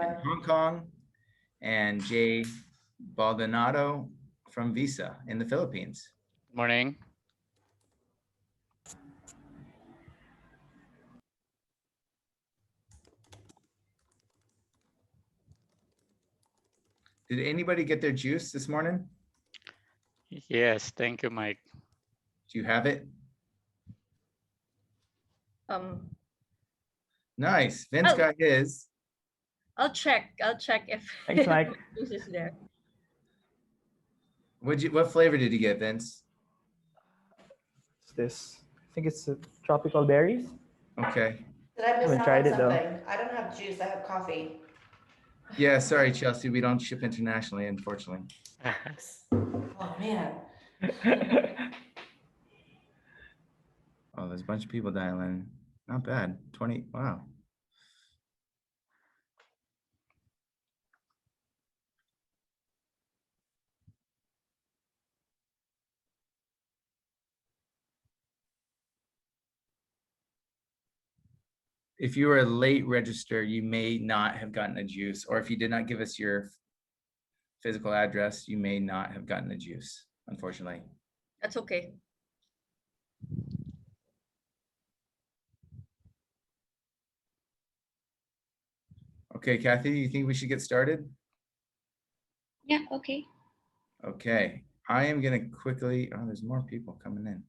in Hong Kong, and Jay Baldonado from Visa in the Philippines. Morning. Did anybody get their juice this morning? Yes, thank you, Mike. Do you have it? Nice. Vince got his. I'll check if Thanks, Mike. juice is there. What flavor did you get, Vince? What's this? I think it's tropical berries. Okay. Did I miss Haven't out tried on it, though. something? I don't have juice, I have coffee. Yeah, sorry, Chelsea. We don't ship internationally, unfortunately. Oh, man. Oh, there's a bunch of people dialing. Not bad. 20. Wow. If you were a late register, you may not have gotten a juice, or if you did not give us your physical address, you may not have gotten a juice, unfortunately. That's okay. Okay, Kathy, you think we should get started? Yeah, okay. Okay, I am gonna quickly, oh, there's more people coming in.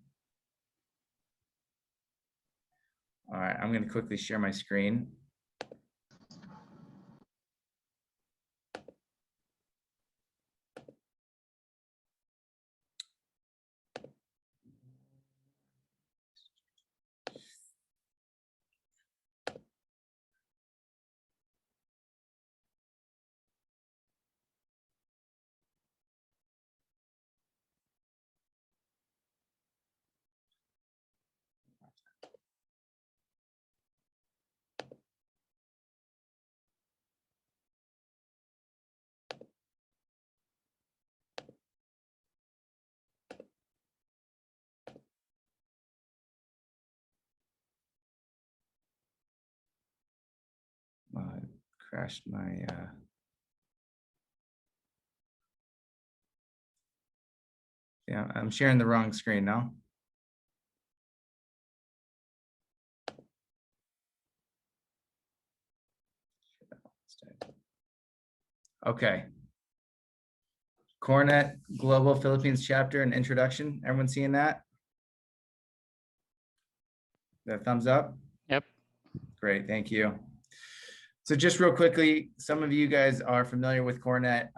All right, I'm gonna quickly share my screen. Crashed my yeah, I'm sharing the wrong screen now. Okay. CoreNet Global Philippines Chapter and Introduction. Everyone seeing that? The thumbs up? Yep. Great, thank you. So just real quickly, some of you guys are familiar with CoreNet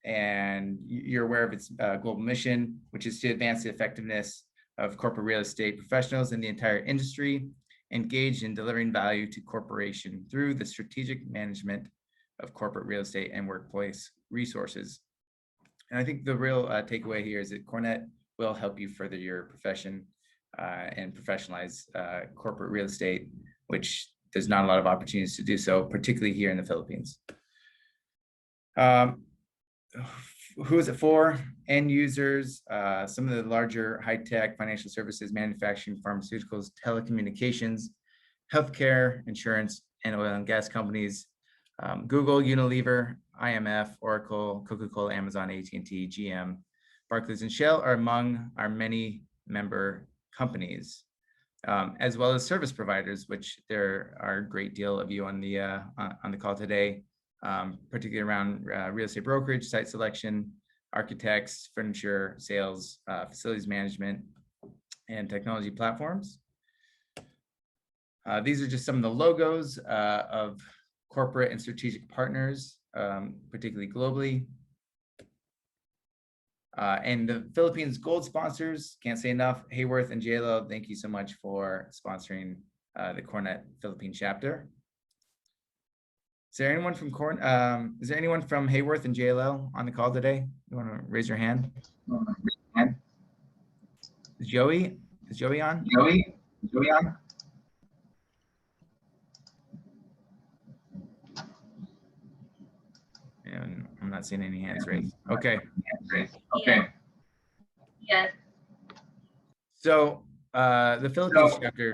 and you're aware of its global mission, which is to advance the effectiveness of corporate real estate professionals in the entire industry, engaged in delivering value to corporation through the strategic management of corporate real estate and workplace resources. And I think the real takeaway here is that CoreNet will help you further your profession and professionalize corporate real estate, which there's not a lot of opportunities to do so, particularly here in the Philippines. Who is it for? End users, some of the larger high-tech financial services, manufacturing, pharmaceuticals, telecommunications, healthcare, insurance, and oil and gas companies. Google, Unilever, IMF, Oracle, Coca-Cola, Amazon, AT&T, GM, Barclays, and Shell are among our many member companies, as well as service providers, which there are a great deal of you on the call today, particularly around real estate brokerage, site selection, architects, furniture, sales, facilities management, and technology platforms. These are just some of the logos of corporate and strategic partners, particularly globally. And the Philippines Gold sponsors, can't say enough, Hayworth and JLO, thank you so much for sponsoring the CoreNet Philippine chapter. Is there anyone from Hayworth and JLL on the call today? You want to raise your hand? Is Joey on? Joey on? And I'm not seeing any hands raised. Okay. Okay. Yes. So the Philippines chapter.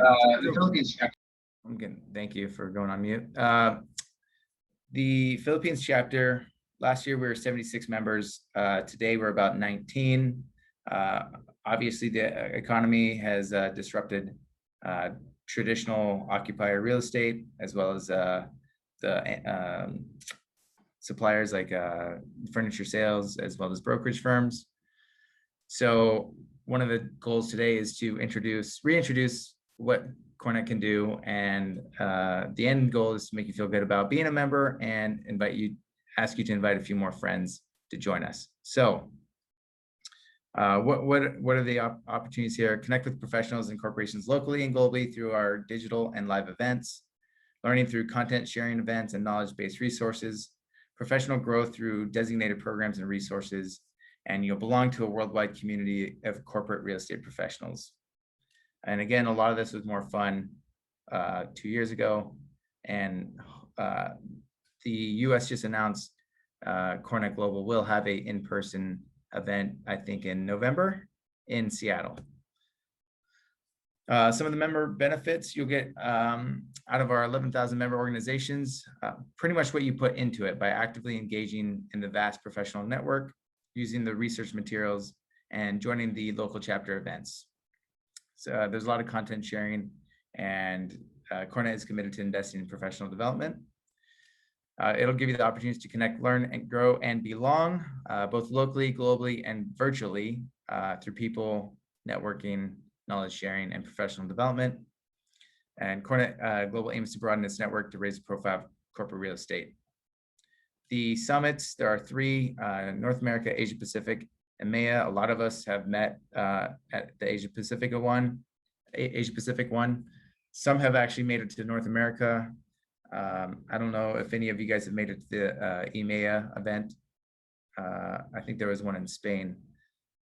I'm getting, thank you for going on mute. The Philippines chapter, last year we were 76 members. Today we're about 19. Obviously, the economy has disrupted traditional occupier real estate, as well as the suppliers like furniture sales, as well as brokerage firms. So one of the goals today is to reintroduce what CoreNet can do, and the end goal is to make you feel good about being a member and ask you to invite a few more friends to join us. So what are the opportunities here? Connect with professionals and corporations locally and globally through our digital and live events, learning through content sharing events and knowledge-based resources, professional growth through designated programs and resources, and you'll belong to a worldwide community of corporate real estate professionals. And again, a lot of this was more fun 2 years ago. And the US just announced CoreNet Global will have a in-person event, I think in November in Seattle. Some of the member benefits you'll get out of our 11,000 member organizations, pretty much what you put into it by actively engaging in the vast professional network, using the research materials, and joining the local chapter events. So there's a lot of content sharing, and CoreNet is committed to investing in professional development. It'll give you the opportunities to connect, learn, and grow and belong, both locally, globally, and virtually through people, networking, knowledge sharing, and professional development. And CoreNet Global aims to broaden its network to raise the profile of corporate real estate. The summits, there are 3, North America, Asia Pacific, and EMEA. A lot of us have met at the Asia Pacific one. Some have actually made it to North America. I don't know if any of you guys have made it to the EMEA event. I think there was one in Spain,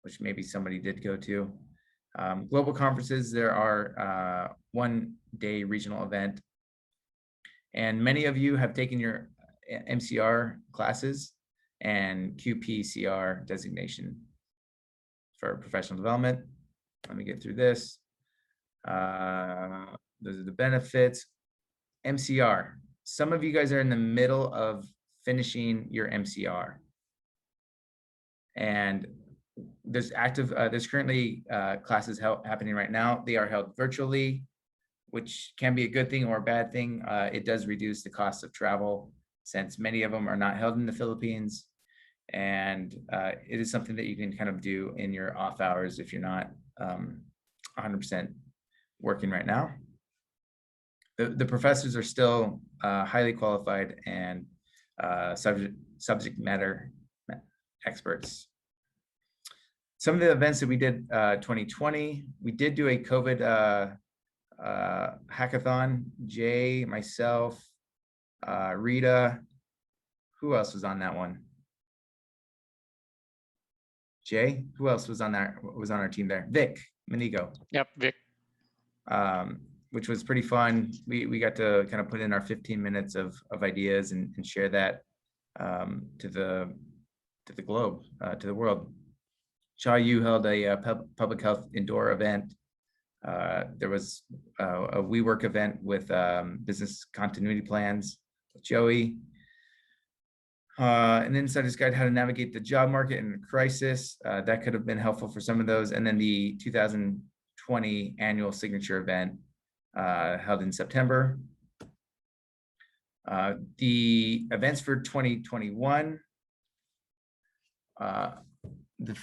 which maybe somebody did go to. Global conferences, there are 1-day regional event. And many of you have taken your MCR classes and QPCR designation for professional development. Let me get through this. Those are the benefits. MCR. Some of you guys are in the middle of finishing your MCR. And there's currently classes happening right now. They are held virtually, which can be a good thing or a bad thing. It does reduce the cost of travel, since many of them are not held in the Philippines. And it is something that you can kind of do in your off hours if you're not 100% working right now. The professors are still highly qualified and subject matter experts. Some of the events that we did 2020, we did do a COVID hackathon. Jay, myself, Rita, who else was on that one? Jay, who else was on our team there? Vic Manigo. Yep, Vic. Which was pretty fun. We got to kind of put in our 15 minutes of ideas and share that to the globe, to the world. Cha Yu held a public health indoor event. There was a WeWork event with business continuity plans with Joey. An insider's guide how to navigate the job market in a crisis. That could have been helpful for some of those. And then the 2020 annual signature event held in September. The events for 2021. The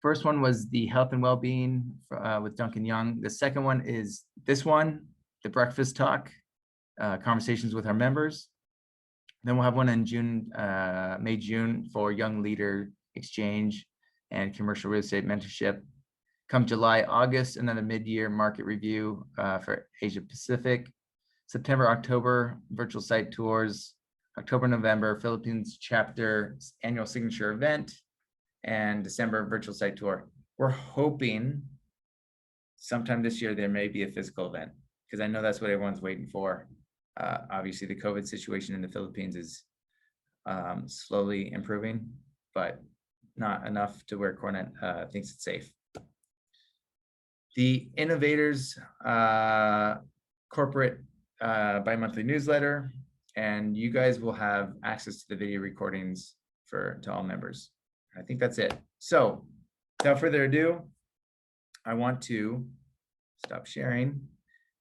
first one was the health and well-being with Duncan Young. The second one is this one, the breakfast talk, conversations with our members. Then we'll have one in May, June for young leader exchange and commercial real estate mentorship. Come July, August, another mid-year market review for Asia Pacific. September, October, virtual site tours. October, November, Philippines chapter annual signature event. And December, virtual site tour. We're hoping sometime this year there may be a physical event, because I know that's what everyone's waiting for. Obviously, the COVID situation in the Philippines is slowly improving, but not enough to where CoreNet thinks it's safe. The Innovators corporate bi-monthly newsletter. and you guys will have access to the video recordings to all members. I think that's it. So without further ado, I want to stop sharing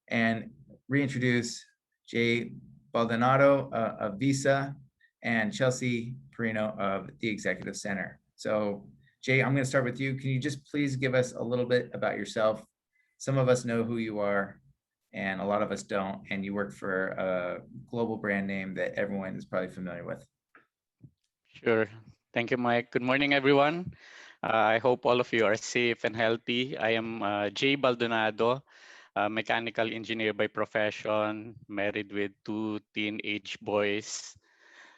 and reintroduce Jay Baldonado of Visa and Chelsea Perino of the Executive Center. So Jay, I'm going to start with you. Can you just please give us a little bit about yourself? Some of us know who you are, and a lot of us don't, and you work for a global brand name that everyone is probably familiar with. Sure. Thank you, Mike. Good morning, everyone. I hope all of you are safe and healthy. I am Jay Baldonado, a mechanical engineer by profession, married with 2 teenage boys.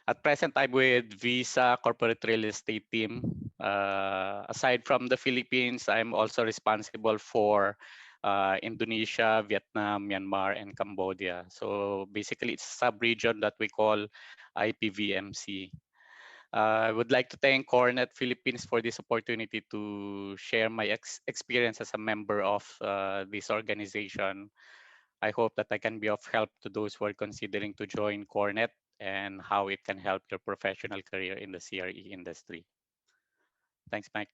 At present, I'm with Visa Corporate Real Estate Team. Aside from the Philippines, I'm also responsible for Indonesia, Vietnam, Myanmar, and Cambodia. So basically, it's a sub-region that we call IPVMC. I would like to thank CoreNet Philippines for this opportunity to share my experience as a member of this organization. I hope that I can be of help to those who are considering to join CoreNet and how it can help your professional career in the CRE industry. Thanks, Mike.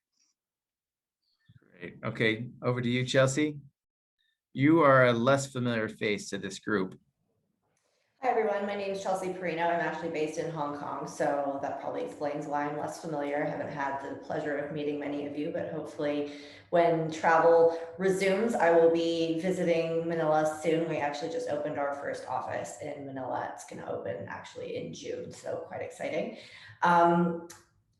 Great. Okay, over to you, Chelsea. You are a less familiar face to this group. Hi, everyone. My name is Chelsea Perino. I'm actually based in Hong Kong, so that probably explains why I'm less familiar. I haven't had the pleasure of meeting many of you, but hopefully when travel resumes, I will be visiting Manila soon. We actually just opened our first office in Manila. It's going to open actually in June, so quite exciting.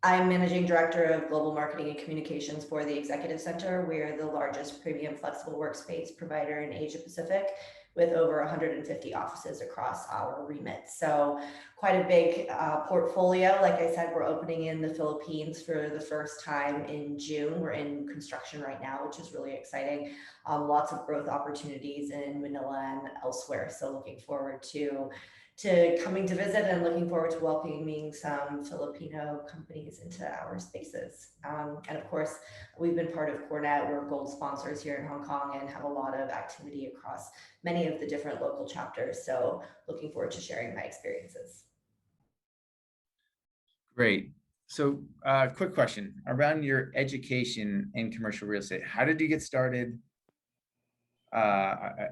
I'm Managing Director of Global Marketing and Communications for the Executive Center. We are the largest premium flexible workspace provider in Asia Pacific, with over 150 offices across our remit. So quite a big portfolio. Like I said, we're opening in the Philippines for the first time in June. We're in construction right now, which is really exciting. Lots of growth opportunities in Manila and elsewhere. So looking forward to coming to visit and looking forward to welcoming some Filipino companies into our spaces. And of course, we've been part of CoreNet. We're gold sponsors here in Hong Kong and have a lot of activity across many of the different local chapters. So looking forward to sharing my experiences. Great. So quick question around your education in commercial real estate. How did you get started?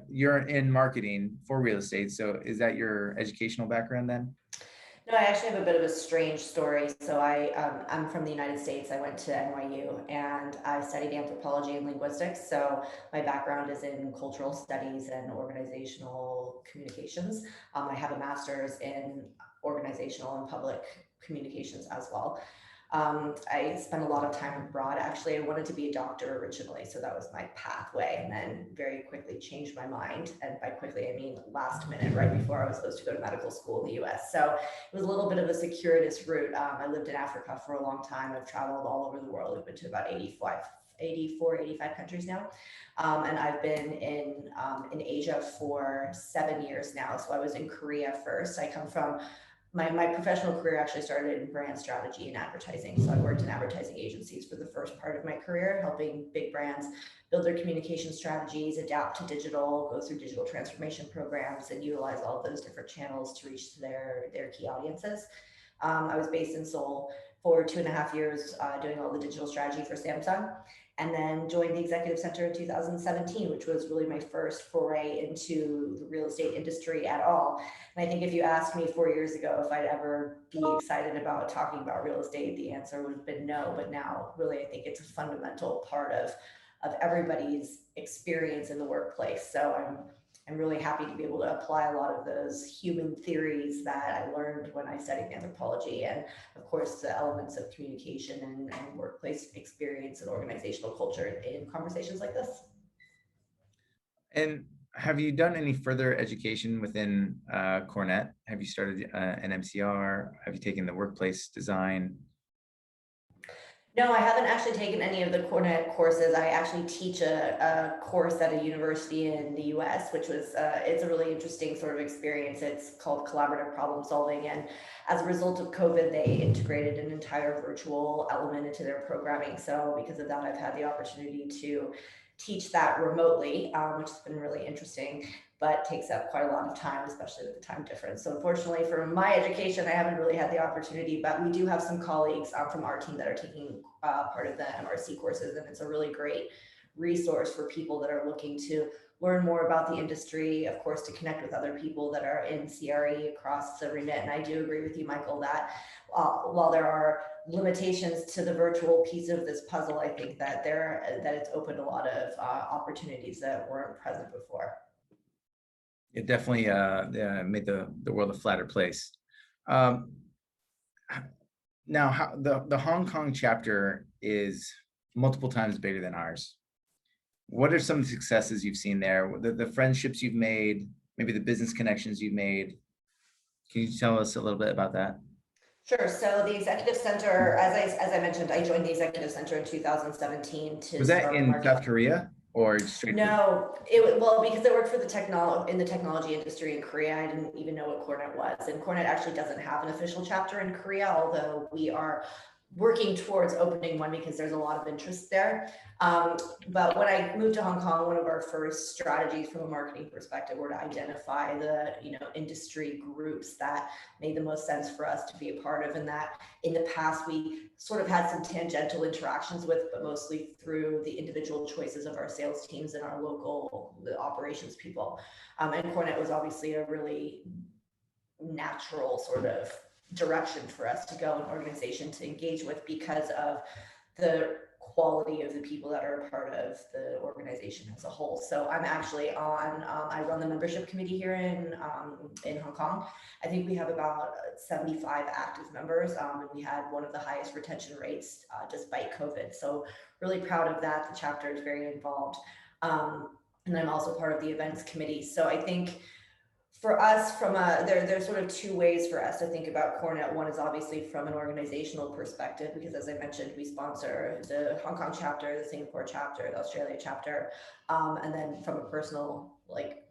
You're in marketing for real estate. So is that your educational background then? No, I actually have a bit of a strange story. So I'm from the United States. I went to NYU and I studied anthropology and linguistics. So my background is in cultural studies and organizational communications. I have a master's in organizational and public communications as well. I spent a lot of time abroad. Actually, I wanted to be a doctor originally, so that was my pathway, and then very quickly changed my mind. And by quickly, I mean last minute, right before I was supposed to go to medical school in the US. So it was a little bit of a circuitous route. I lived in Africa for a long time. I've traveled all over the world. I've been to about 85 countries now. And I've been in Asia for 7 years now. So I was in Korea first. I come from my professional career actually started in brand strategy and advertising. So I worked in advertising agencies for the first part of my career, helping big brands build their communication strategies, adapt to digital, go through digital transformation programs, and utilize all of those different channels to reach their key audiences. I was based in Seoul for 2.5 years, doing all the digital strategy for Samsung, and then joined the Executive Center in 2017, which was really my first foray into the real estate industry at all. And I think if you asked me 4 years ago if I'd ever be excited about talking about real estate, the answer would have been no. But now, really, I think it's a fundamental part of everybody's experience in the workplace. So I'm really happy to be able to apply a lot of those human theories that I learned when I studied anthropology, and of course the elements of communication and workplace experience and organizational culture in conversations like this. And have you done any further education within CoreNet? Have you started an MCR? Have you taken the workplace design? No, I haven't actually taken any of the CoreNet courses. I actually teach a course at a university in the US, which was, it's a really interesting sort of experience. It's called collaborative problem solving. And as a result of COVID, they integrated an entire virtual element into their programming. So because of that, I've had the opportunity to teach that remotely, which has been really interesting, but takes up quite a lot of time, especially with the time difference. So unfortunately for my education, I haven't really had the opportunity, but we do have some colleagues from our team that are taking part of the MRC courses, and it's a really great resource for people that are looking to learn more about the industry, of course, to connect with other people that are in CRE across the remit. And I do agree with you, Michael, that while there are limitations to the virtual piece of this puzzle, I think that it's opened a lot of opportunities that weren't present before. It definitely made the world a flatter place. Now, the Hong Kong chapter is multiple times bigger than ours. What are some successes you've seen there? The friendships you've made, maybe the business connections you've made. Can you tell us a little bit about that? Sure. So the Executive Center, as I mentioned, I joined the Executive Center in 2017 to Was that in South Korea or straight? No, because I worked for in the technology industry in Korea, I didn't even know what CoreNet was. And CoreNet actually doesn't have an official chapter in Korea, although we are working towards opening one because there's a lot of interest there. But when I moved to Hong Kong, one of our first strategies from a marketing perspective were to identify the industry groups that made the most sense for us to be a part of, and that in the past we sort of had some tangential interactions with, but mostly through the individual choices of our sales teams and our local operations people. And CoreNet was obviously a really natural sort of direction for us to go, an organization to engage with, because of the quality of the people that are a part of the organization as a whole. So I'm actually on, I run the membership committee here in Hong Kong. I think we have about 75 active members, and we had one of the highest retention rates despite COVID. So really proud of that. The chapter is very involved. And I'm also part of the events committee. So I think for us, there's sort of two ways for us to think about CoreNet. One is obviously from an organizational perspective, because as I mentioned, we sponsor the Hong Kong chapter, the Singapore chapter, the Australia chapter, and then from a personal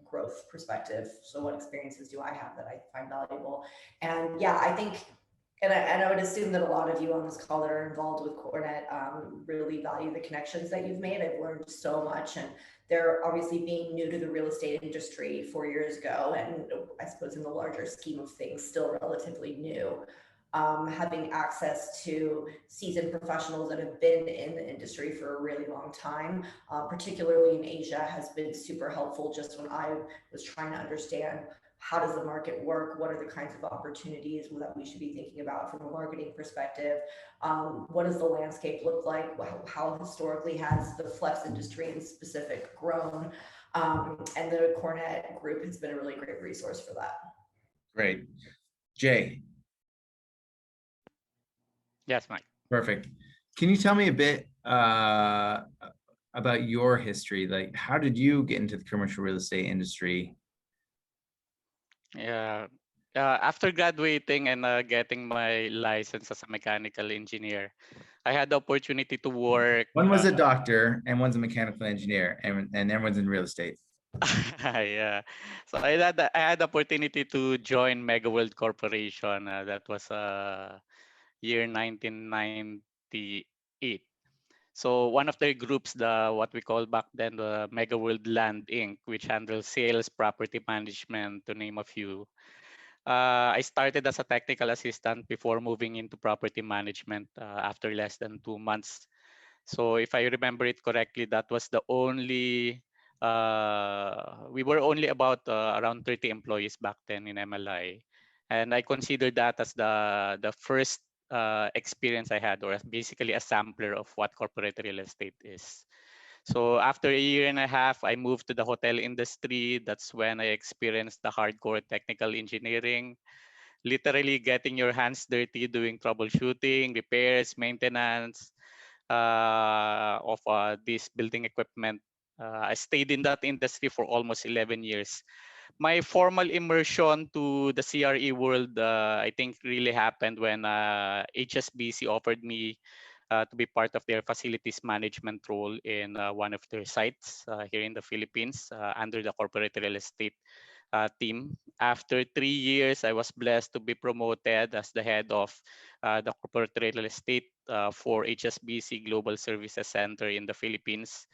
growth perspective. So what experiences do I have that I find valuable? And yeah, I think, and I would assume that a lot of you on this call that are involved with CoreNet really value the connections that you've made. I've learned so much, and they're obviously being new to the real estate industry 4 years ago, and I suppose in the larger scheme of things, still relatively new. Having access to seasoned professionals that have been in the industry for a really long time, particularly in Asia, has been super helpful. Just when I was trying to understand how does the market work, what are the kinds of opportunities that we should be thinking about from a marketing perspective, what does the landscape look like, how historically has the flex industry in specific grown, and the CoreNet group has been a really great resource for that. Great. Jay. Yes, Mike. Perfect. Can you tell me a bit about your history? Like, how did you get into the commercial real estate industry? Yeah. After graduating and getting my license as a mechanical engineer, I had the opportunity to work. One was a doctor and one's a mechanical engineer, and everyone's in real estate. Yeah. So I had the opportunity to join Mega World Corporation. That was year 1998. So one of their groups, what we call back then the Mega World Land Inc., which handles sales, property management, to name a few. I started as a technical assistant before moving into property management after less than 2 months. So if I remember it correctly, that was the only, we were only about around 30 employees back then in MLI. And I consider that as the first experience I had, or basically a sampler of what corporate real estate is. So after a year and a half, I moved to the hotel industry. That's when I experienced the hardcore technical engineering, literally getting your hands dirty doing troubleshooting, repairs, maintenance of this building equipment. I stayed in that industry for almost 11 years. My formal immersion to the CRE world, I think, really happened when HSBC offered me to be part of their facilities management role in one of their sites here in the Philippines under the corporate real estate team. After 3 years, I was blessed to be promoted as the head of the corporate real estate for HSBC Global Services Center in the Philippines.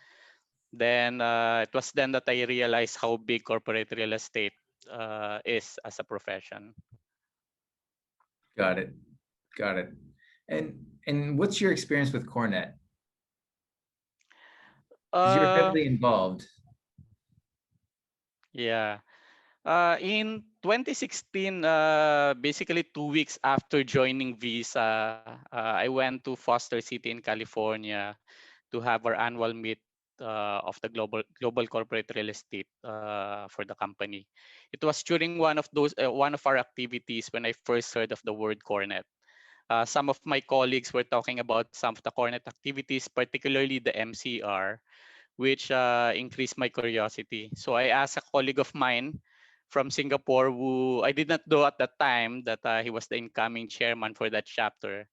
Then it was then that I realized how big corporate real estate is as a profession. Got it. Got it. And what's your experience with CoreNet? Because you're Uh, heavily involved. yeah. In 2016, basically 2 weeks after joining Visa, I went to Foster City in California to have our annual meet of the global corporate real estate for the company. It was during one of our activities when I first heard of the word CoreNet. Some of my colleagues were talking about some of the CoreNet activities, particularly the MCR, which increased my curiosity. So I asked a colleague of mine from Singapore, who I did not know at that time that he was the incoming chairman for that chapter.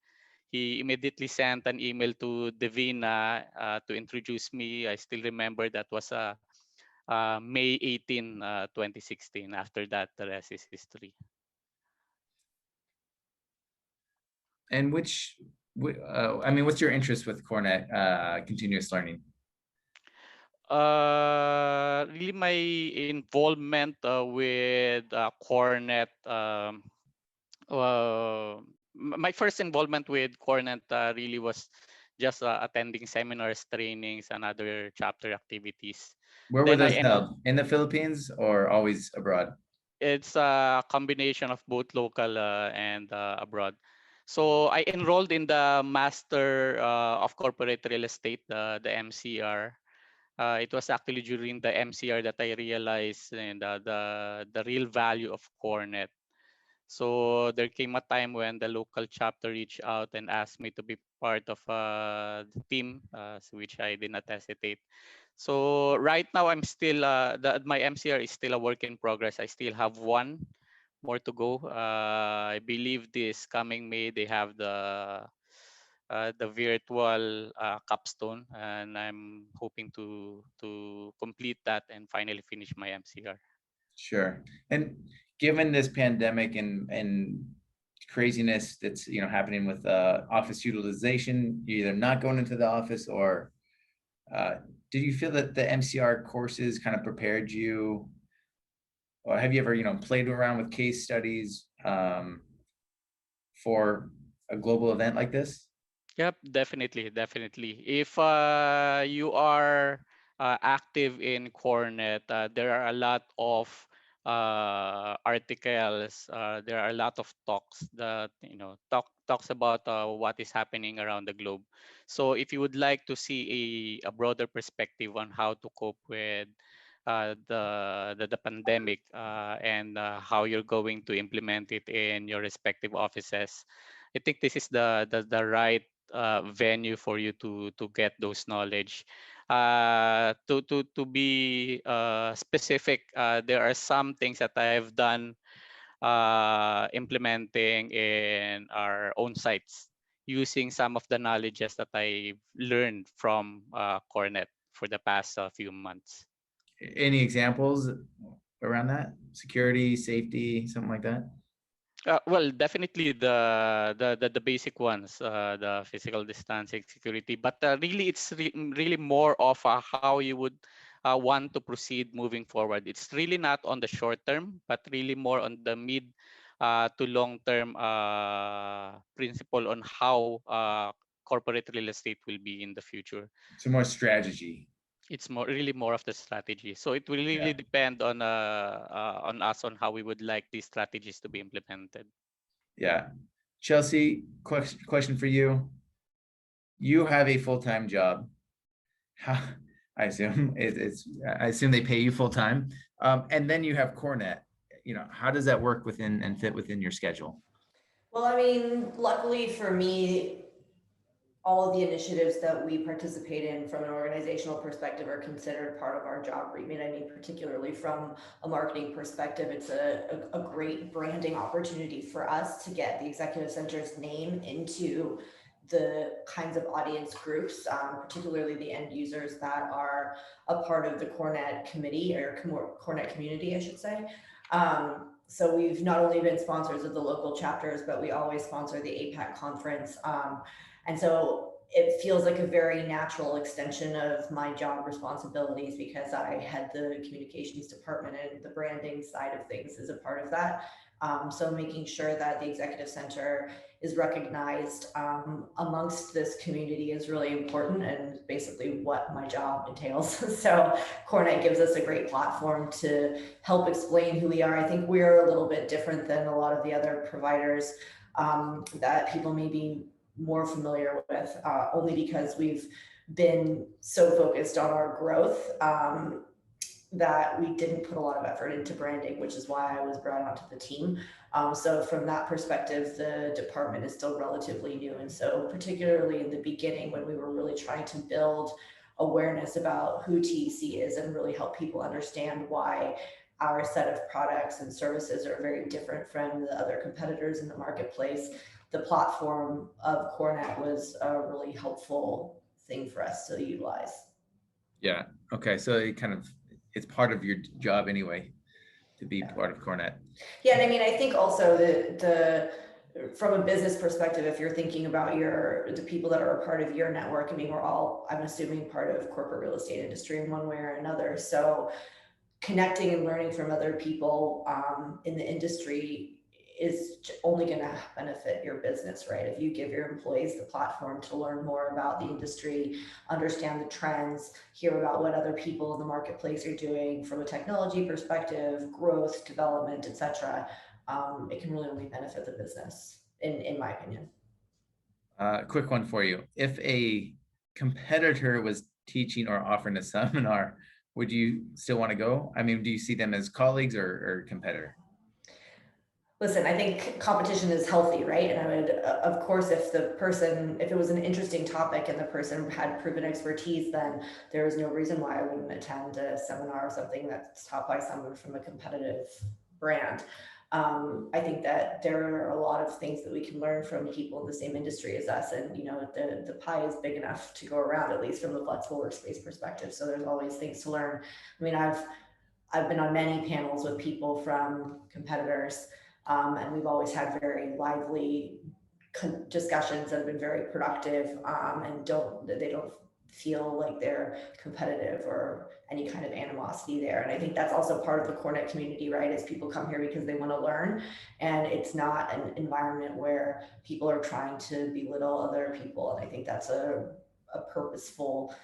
He immediately sent an email to Devina to introduce me. I still remember that was May 18, 2016. After that, the rest is history. And I mean, what's your interest with CoreNet continuous learning? Really, my involvement with CoreNet. My first involvement with CoreNet really was just attending seminars, trainings, and other chapter activities. Where were Then those held? In the Philippines or always abroad? it's a combination of both local and abroad. So I enrolled in the Master of Corporate Real Estate, the MCR. It was actually during the MCR that I realized and the real value of CoreNet. So there came a time when the local chapter reached out and asked me to be part of the team, which I did not hesitate. So right now I'm still my MCR is still a work in progress. I still have one more to go. I believe this coming May they have the virtual capstone, and I'm hoping to complete that and finally finish my MCR. Sure. And given this pandemic and craziness that's happening with office utilization, you're either not going into the office or did you feel that the MCR courses kind of prepared you, or have you ever played around with case studies for a global event like this? Yep, definitely, definitely. If you are active in CoreNet, there are a lot of articles. There are a lot of talks that talks about what is happening around the globe. So if you would like to see a broader perspective on how to cope with the pandemic and how you're going to implement it in your respective offices, I think this is the right venue for you to get those knowledge. To be specific, there are some things that I've done implementing in our own sites using some of the knowledges that I learned from CoreNet for the past few months. Any examples around that? Security, safety, something like that? Well, definitely the basic ones, the physical distancing, security. But really, it's really more of how you would want to proceed moving forward. It's really not on the short term, but really more on the mid to long term principle on how corporate real estate will be in the future. So more strategy. It's really more of the strategy. So it will Yeah. really depend on us on how we would like these strategies to be implemented. Yeah. Chelsea, question for you. You have a full-time job. How, I assume I assume they pay you full-time. And then you have CoreNet. How does that work within and fit within your schedule? Well, I mean, luckily for me, all of the initiatives that we participate in from an organizational perspective are considered part of our job remit. I mean, particularly from a marketing perspective, it's a great branding opportunity for us to get the executive center's name into the kinds of audience groups, particularly the end users that are a part of the CoreNet committee or CoreNet community, I should say. So we've not only been sponsors of the local chapters, but we always sponsor the APAC conference. And so it feels like a very natural extension of my job responsibilities because I had the communications department and the branding side of things as a part of that. So making sure that the executive center is recognized amongst this community is really important and basically what my job entails. So CoreNet gives us a great platform to help explain who we are. I think we're a little bit different than a lot of the other providers that people may be more familiar with, only because we've been so focused on our growth that we didn't put a lot of effort into branding, which is why I was brought onto the team. So from that perspective, the department is still relatively new. And so particularly in the beginning, when we were really trying to build awareness about who TEC is and really help people understand why our set of products and services are very different from the other competitors in the marketplace, the platform of CoreNet was a really helpful thing for us to utilize. Yeah. Okay. So it's part of your job anyway to be part of CoreNet. Yeah, and I mean, I think also the from a business perspective, if you're thinking about the people that are a part of your network, I mean, we're all, I'm assuming, part of corporate real estate industry in one way or another. So connecting and learning from other people in the industry is only going to benefit your business, right? If you give your employees the platform to learn more about the industry, understand the trends, hear about what other people in the marketplace are doing from a technology perspective, growth, development, etc., it can really only benefit the business, in my opinion. Quick one for you. If a competitor was teaching or offering a seminar, would you still want to go? I mean, do you see them as colleagues or competitor? Listen, I think competition is healthy, right? And I would, of course, if it was an interesting topic and the person had proven expertise, then there is no reason why I wouldn't attend a seminar or something that's taught by someone from a competitive brand. I think that there are a lot of things that we can learn from people in the same industry as us. And, you know, the pie is big enough to go around, at least from the flexible workspace perspective. So there's always things to learn. I mean, I've been on many panels with people from competitors, and we've always had very lively discussions that have been very productive, and they don't feel like they're competitive or any kind of animosity there. And I think that's also part of the CoreNet community, right? Is people come here because they want to learn, and it's not an environment where people are trying to belittle other people. And I think that's a purposeful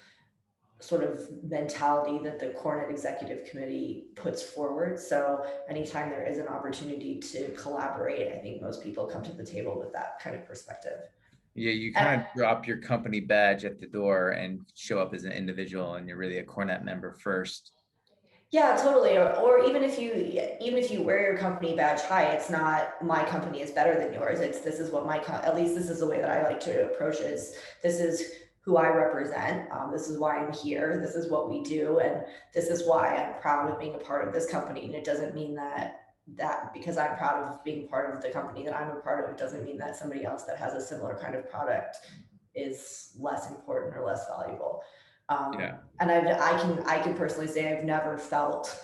sort of mentality that the CoreNet Executive Committee puts forward. So anytime there is an opportunity to collaborate, I think most people come to the table with that kind of perspective. Yeah, you kind of drop your company badge at the door and show up as an individual, and you're really a CoreNet member first. Yeah, totally. Or even if you wear your company badge, hi, it's not my company is better than yours. This is what at least this is the way that I like to approach it. This is who I represent. This is why I'm here. This is what we do. And this is why I'm proud of being a part of this company. And it doesn't mean that because I'm proud of being part of the company that I'm a part of, it doesn't mean that somebody else that has a similar kind of product is less important or less valuable. Yeah. And I can personally say I've never felt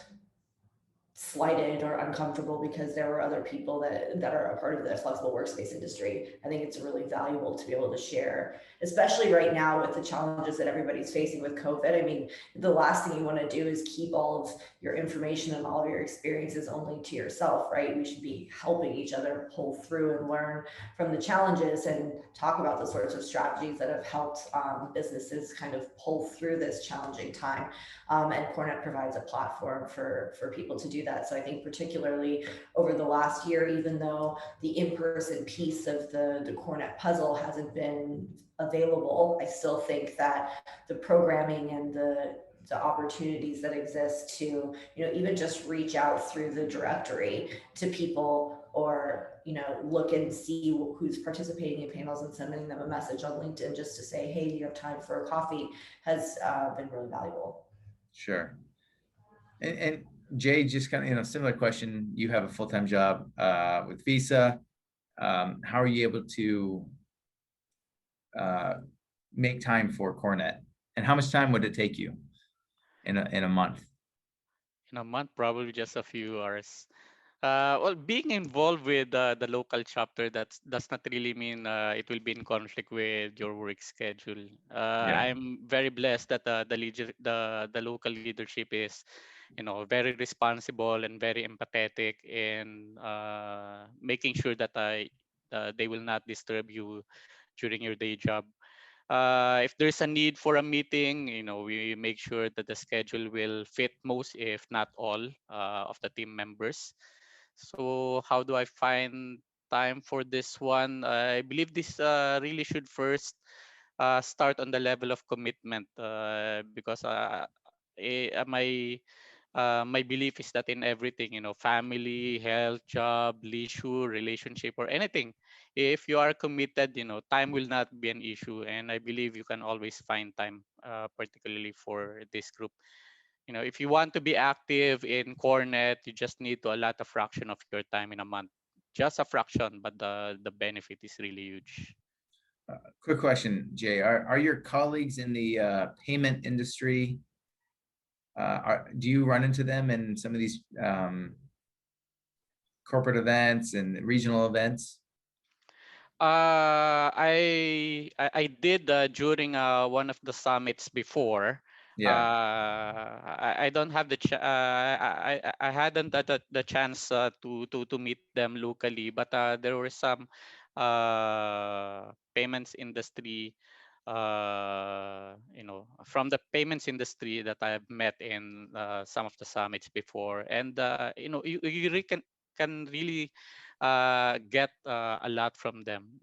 slighted or uncomfortable because there were other people that are a part of the flexible workspace industry. I think it's really valuable to be able to share, especially right now with the challenges that everybody's facing with COVID. I mean, the last thing you want to do is keep all of your information and all of your experiences only to yourself, right? We should be helping each other pull through and learn from the challenges and talk about the sorts of strategies that have helped businesses kind of pull through this challenging time. And CoreNet provides a platform for people to do that. So I think particularly over the last year, even though the in-person piece of the CoreNet puzzle hasn't been available, I still think that the programming and the opportunities that exist to, you know, even just reach out through the directory to people, or, you know, look and see who's participating in panels and sending them a message on LinkedIn just to say, hey, do you have time for a coffee, has been really valuable. Sure. And Jay, just kind of, you know, similar question. You have a full-time job with Visa. How are you able to make time for CoreNet? And how much time would it take you in a month? In a month, probably just a few hours. Well, being involved with the local chapter, does not really mean it will be in conflict with your work schedule. Yeah. I'm very blessed that the local leadership is, very responsible and very empathetic in making sure that they will not disturb you during your day job. If there's a need for a meeting, we make sure that the schedule will fit most, if not all, of the team members. So how do I find time for this one? I believe this really should first start on the level of commitment, because my belief is that in everything, family, health, job, leisure, relationship, or anything, if you are committed, time will not be an issue. And I believe you can always find time, particularly for this group. If you want to be active in CoreNet, you just need to allot a fraction of your time in a month. Just a fraction, but the benefit is really huge. Quick question, Jay. Are your colleagues in the payment industry? Do you run into them in some of these corporate events and regional events? I did during one of the summits before. Yeah. I don't have I hadn't had the chance to meet them locally, but there were some payments industry, from the payments industry that I've met in some of the summits before. And you really can really get a lot from them.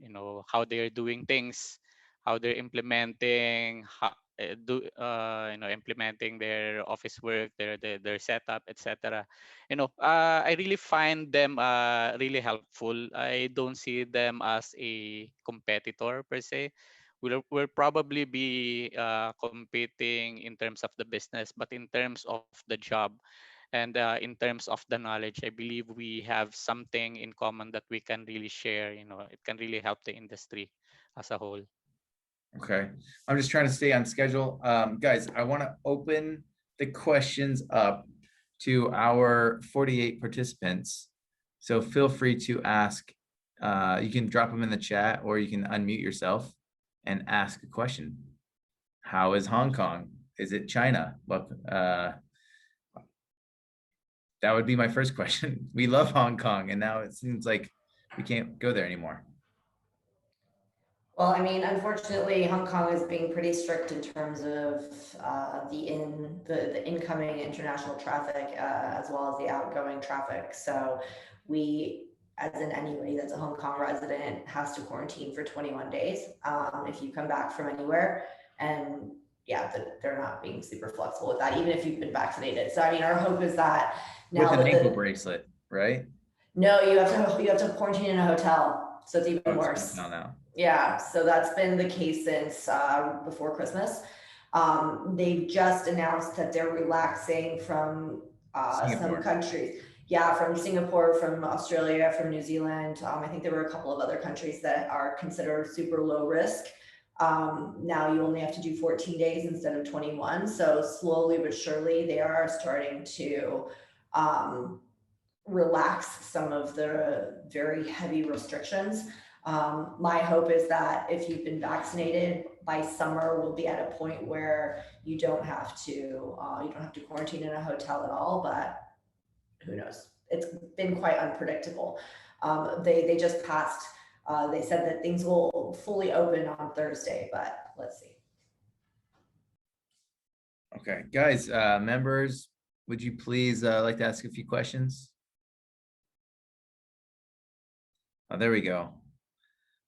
How they're doing things, how they're implementing, implementing their office work, their setup, etc. I really find them really helpful. I don't see them as a competitor per se. We'll probably be competing in terms of the business, but in terms of the job, and in terms of the knowledge, I believe we have something in common that we can really share. It can really help the industry as a whole. Okay. I'm just trying to stay on schedule. Guys, I want to open the questions up to our 48 participants. So feel free to ask. You can drop them in the chat, or you can unmute yourself and ask a question. How is Hong Kong? Is it China? Well, that would be my first question. We love Hong Kong, and now it seems like we can't go there anymore. Well, I mean, unfortunately, Hong Kong is being pretty strict in terms of the incoming international traffic, as well as the outgoing traffic. So we, as in anybody that's a Hong Kong resident, has to quarantine for 21 days if you come back from anywhere. And yeah, they're not being super flexible with that, even if you've been vaccinated. So I mean, our hope is that now with an ankle bracelet, right? No, you have to quarantine in a hotel, so it's even worse. Now. Yeah, so that's been the case since before Christmas. They've just announced that they're relaxing from some countries. Yeah, from Singapore, from Australia, from New Zealand. I think there were a couple of other countries that are considered super low risk. Now you only have to do 14 days instead of 21. So slowly but surely they are starting to relax some of the very heavy restrictions. My hope is that if you've been vaccinated by summer, we'll be at a point where you don't have to quarantine in a hotel at all, but who knows? It's been quite unpredictable. They just passed, they said that things will fully open on Thursday, but let's see. Okay, guys, members, would you please like to ask a few questions? Oh, there we go.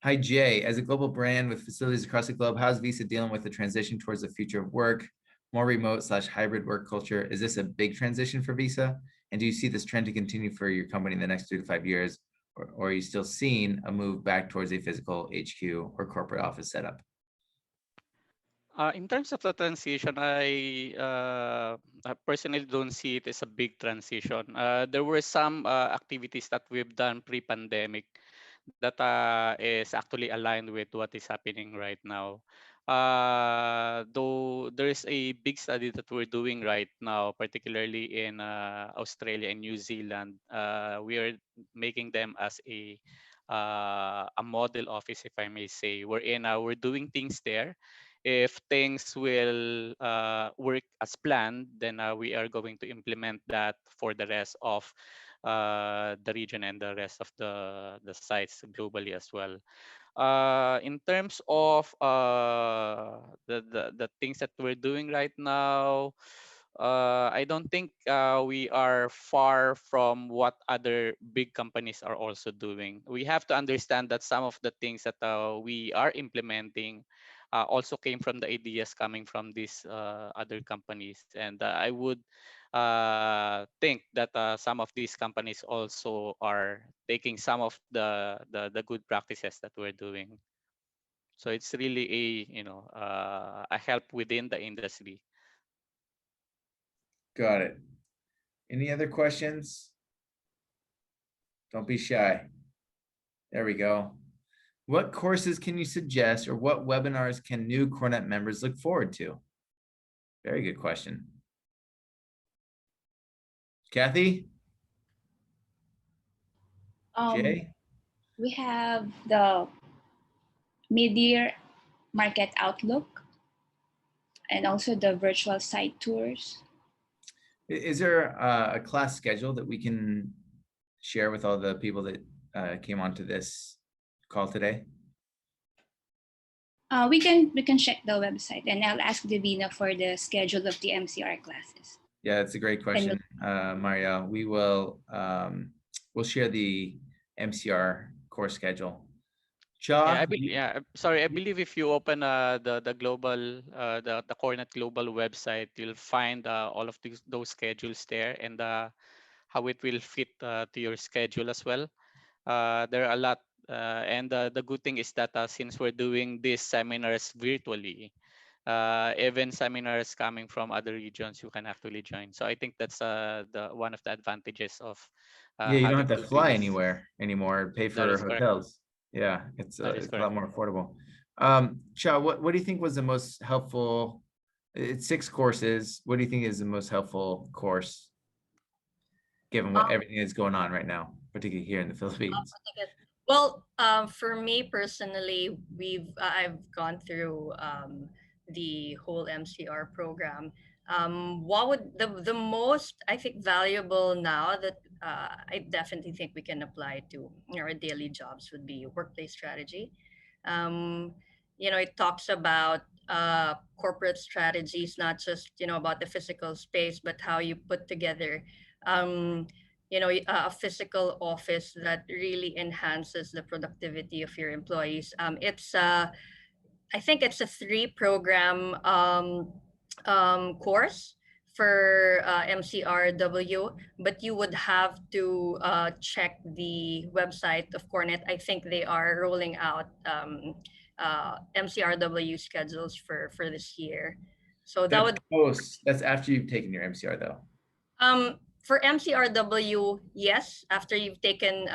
Hi, Jay. As a global brand with facilities across the globe, how's Visa dealing with the transition towards the future of work, more remote/hybrid work culture? Is this a big transition for Visa? And do you see this trend to continue for your company in the next 3 to 5 years? Or are you still seeing a move back towards a physical HQ or corporate office setup? In terms of the transition, I personally don't see it as a big transition. There were some activities that we've done pre-pandemic that is actually aligned with what is happening right now. though there is a big study that we're doing right now, particularly in Australia and New Zealand. We are making them as a model office, if I may say. We're doing things there. If things will work as planned, then we are going to implement that for the rest of the region and the rest of the sites globally as well. In terms of the things that we're doing right now, I don't think we are far from what other big companies are also doing. We have to understand that some of the things that we are implementing also came from the ideas coming from these other companies. And I would think that some of these companies also are taking some of the good practices that we're doing. So it's really a help within the industry. Got it. Any other questions? Don't be shy. There we go. What courses can you suggest, or what webinars can new CoreNet members look forward to? Very good question. Kathy? Jay? We have the mid-year market outlook and also the virtual site tours. Is there a class schedule that we can share with all the people that came onto this call today? We can check the website, and I'll ask Divina for the schedule of the MCR classes. Yeah, that's a great question, Maria. We will we'll share the MCR course schedule. Cha, Sorry, I believe if you open the global the CoreNet global website, you'll find all of those schedules there, and how it will fit to your schedule as well. There are a lot, and the good thing is that since we're doing these seminars virtually, even seminars coming from other regions, you can actually join. So I think that's the one of the advantages of yeah, you don't having have to to do fly this. anywhere anymore, pay That for is correct. hotels. Yeah, it's That is a lot correct. more affordable. Cha, what do you think was the most helpful? It's 6 courses. What do you think is the most helpful course, given what everything is going on right now, particularly here in the Philippines? Well, for me personally, I've gone through the whole MCR program. What would the most, I think, valuable now that I definitely think we can apply to our daily jobs would be workplace strategy. Um, it talks about corporate strategies, not just about the physical space, but how you put together um, a physical office that really enhances the productivity of your employees. I think it's a 3 program course for MCRW, but you would have to check the website of CoreNet. I think they are rolling out MCRW schedules for this year. So that would That's after you've taken your MCR though. For MCRW, yes, after you've taken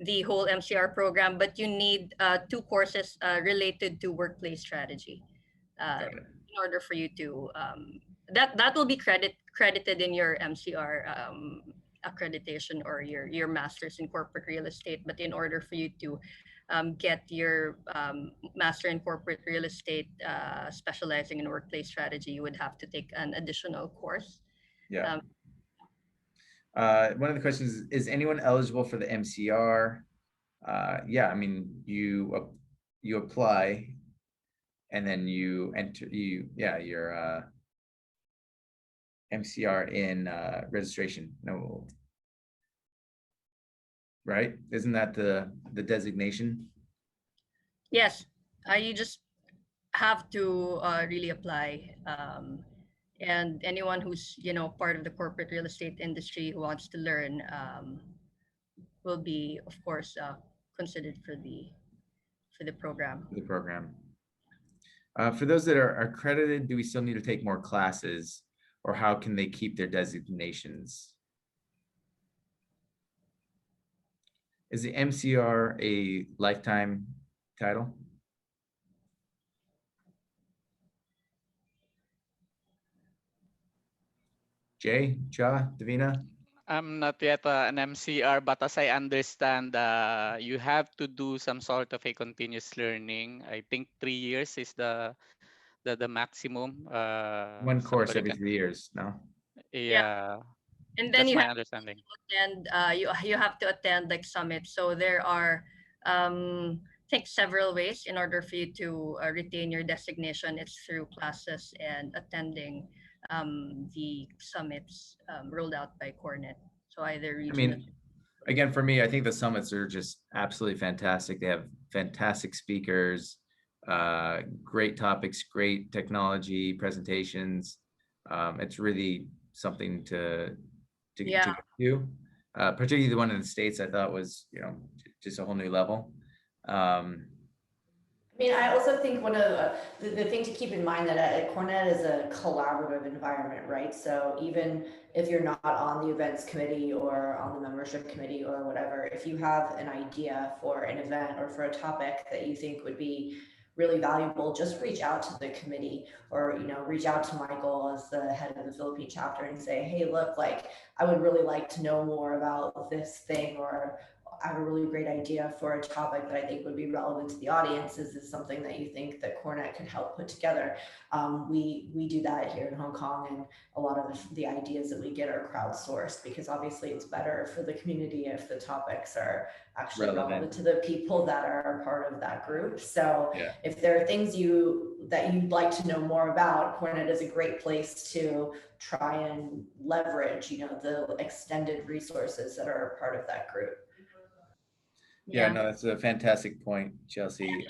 the whole MCR program, but you need 2 courses related to workplace strategy in order for you to that will be credited in your MCR accreditation or your master's in corporate real estate. But in order for you to get your master in corporate real estate specializing in workplace strategy, you would have to take an additional course. Yeah. One of the questions is anyone eligible for the MCR? Yeah, I mean, you apply and then you enter your MCR in registration. No, right? Isn't that the designation? Yes, you just have to really apply. And anyone who's part of the corporate real estate industry who wants to learn will be, of course, considered for the program. The program. For those that are accredited, do we still need to take more classes, or how can they keep their designations? Is the MCR a lifetime title? Jay, Ja, Davina? I'm not yet an MCR, but as I understand, you have to do some sort of a continuous learning. I think 3 years is the maximum. One course Somebody every can, 3 years, no? Yeah, yeah, and then that's you my have understanding. and you have to attend like summits. So there are I think several ways in order for you to retain your designation. It's through classes and attending the summits rolled out by CoreNet. So either I regional. mean, again, for me, I think the summits are just absolutely fantastic. They have fantastic speakers, great topics, great technology presentations. It's really something to Yeah. go to. Particularly the one in the States, I thought was, just a whole new level. I mean, I also think one of the thing to keep in mind that at CoreNet is a collaborative environment, right? So even if you're not on the events committee or on the membership committee or whatever, if you have an idea for an event or for a topic that you think would be really valuable, just reach out to the committee or, reach out to Michael as the head of the Philippine chapter and say, hey, look, like, I would really like to know more about this thing, or I have a really great idea for a topic that I think would be relevant to the audience. Is this something that you think that CoreNet could help put together? We do that here in Hong Kong, and a lot of the ideas that we get are crowdsourced, because obviously it's better for the community if the topics are actually relevant to the people that are a part of that group. So Yeah. if there are things that you'd like to know more about, CoreNet is a great place to try and leverage, the extended resources that are a part of that group. Yeah, no, that's a fantastic point, Chelsea.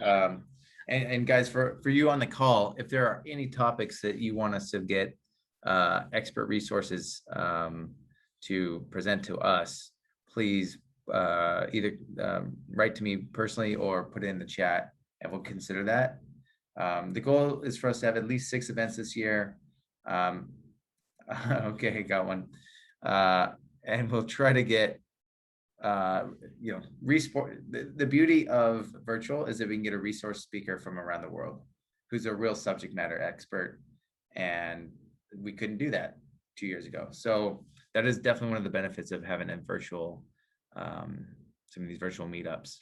And guys, for you on the call, if there are any topics that you want us to get expert resources to present to us, please either write to me personally or put it in the chat, and we'll consider that. The goal is for us to have at least 6 events this year. Okay, got one. And we'll try to get the beauty of virtual is that we can get a resource speaker from around the world who's a real subject matter expert, and we couldn't do that 2 years ago. So that is definitely one of the benefits of having a virtual some of these virtual meetups.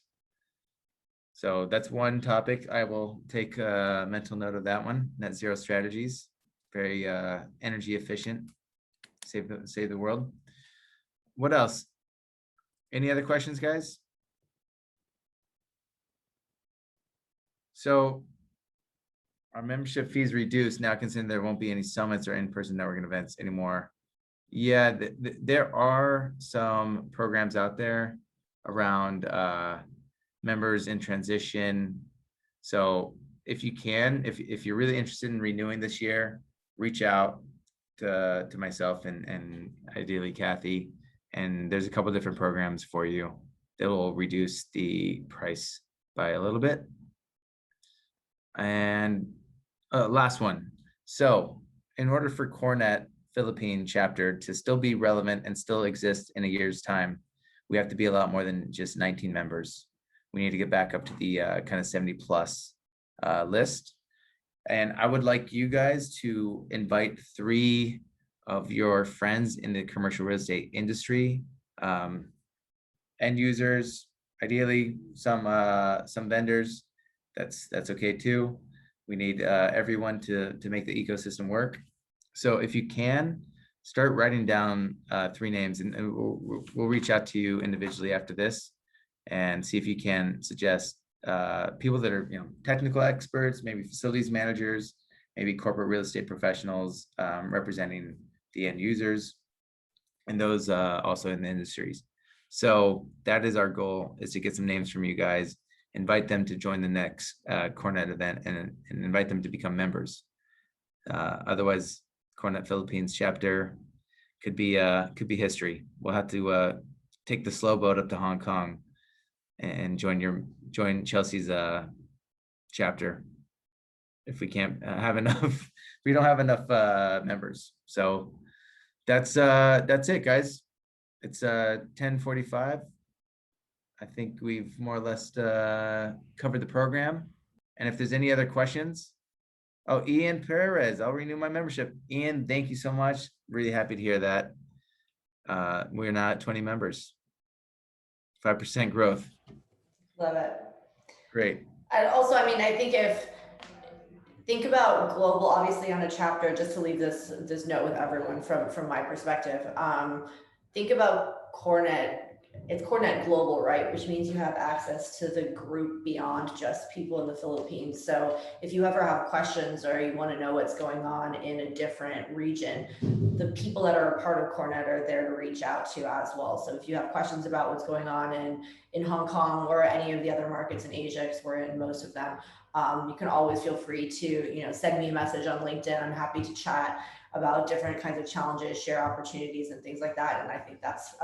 So that's one topic. I will take a mental note of that one. Net zero strategies, very energy efficient, save the world. What else? Any other questions, guys? So our membership fees reduced now, considering there won't be any summits or in-person networking events anymore. Yeah, there are some programs out there around members in transition. So if you can, if you're really interested in renewing this year, reach out to myself and ideally Kathy. And there's a couple different programs for you that will reduce the price by a little bit. And last one. So in order for CoreNet Philippine chapter to still be relevant and still exist in a year's time, we have to be a lot more than just 19 members. We need to get back up to the kind of 70 plus list. And I would like you guys to invite 3 of your friends in the commercial real estate industry, end users, ideally some vendors. That's okay too. We need everyone to make the ecosystem work. So if you can, start writing down 3 names, and we'll reach out to you individually after this and see if you can suggest people that are technical experts, maybe facilities managers, maybe corporate real estate professionals representing the end users, and those also in the industries. So that is our goal, is to get some names from you guys, invite them to join the next CoreNet event, and invite them to become members. Otherwise, CoreNet Philippines chapter could be history. We'll have to take the slow boat up to Hong Kong and join Chelsea's chapter if we can't have enough. If we don't have enough members. So that's it, guys. It's 10:45. I think we've more or less covered the program. And if there's any other questions, Oh, Ian Perez, I'll renew my membership. Ian, thank you so much. Really happy to hear that. We're now at 20 members. 5% growth. Love it. Great. And also, I mean, I think think about global, obviously on a chapter, just to leave this note with everyone from my perspective. Think about CoreNet. It's CoreNet Global, right? Which means you have access to the group beyond just people in the Philippines. So if you ever have questions or you want to know what's going on in a different region, the people that are a part of CoreNet are there to reach out to as well. So if you have questions about what's going on in Hong Kong or any of the other markets in Asia, because we're in most of them, you can always feel free to send me a message on LinkedIn. I'm happy to chat about different kinds of challenges, share opportunities and things like that. And I think that's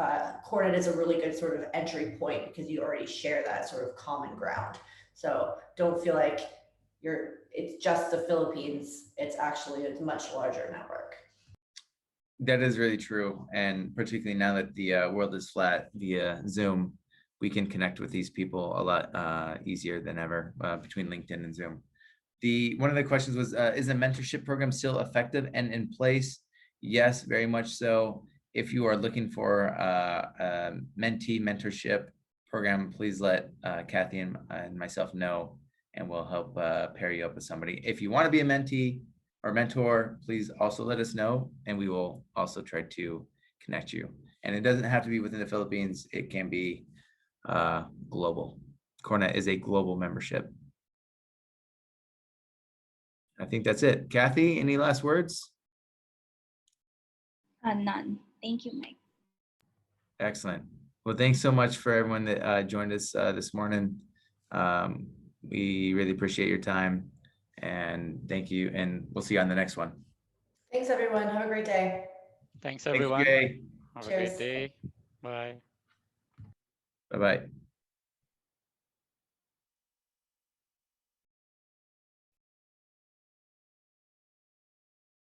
CoreNet is a really good sort of entry point because you already share that sort of common ground. So don't feel like it's just the Philippines. It's actually a much larger network. That is really true. And particularly now that the world is flat via Zoom, we can connect with these people a lot easier than ever between LinkedIn and Zoom. One of the questions was, is the mentorship program still effective and in place? Yes, very much so. If you are looking for a mentee mentorship program, please let Kathy and myself know, and we'll help pair you up with somebody. If you want to be a mentee or mentor, please also let us know, and we will also try to connect you. And it doesn't have to be within the Philippines. It can be global. CoreNet is a global membership. I think that's it. Kathy, any last words? None. Thank you, Mike. Excellent. Well, thanks so much for everyone that joined us this morning. We really appreciate your time, and thank you. And we'll see you on the next one. Thanks, everyone. Have a great day. Thanks, everyone. Thanks, Jay. Have a Cheers. great day. Bye. Bye-bye.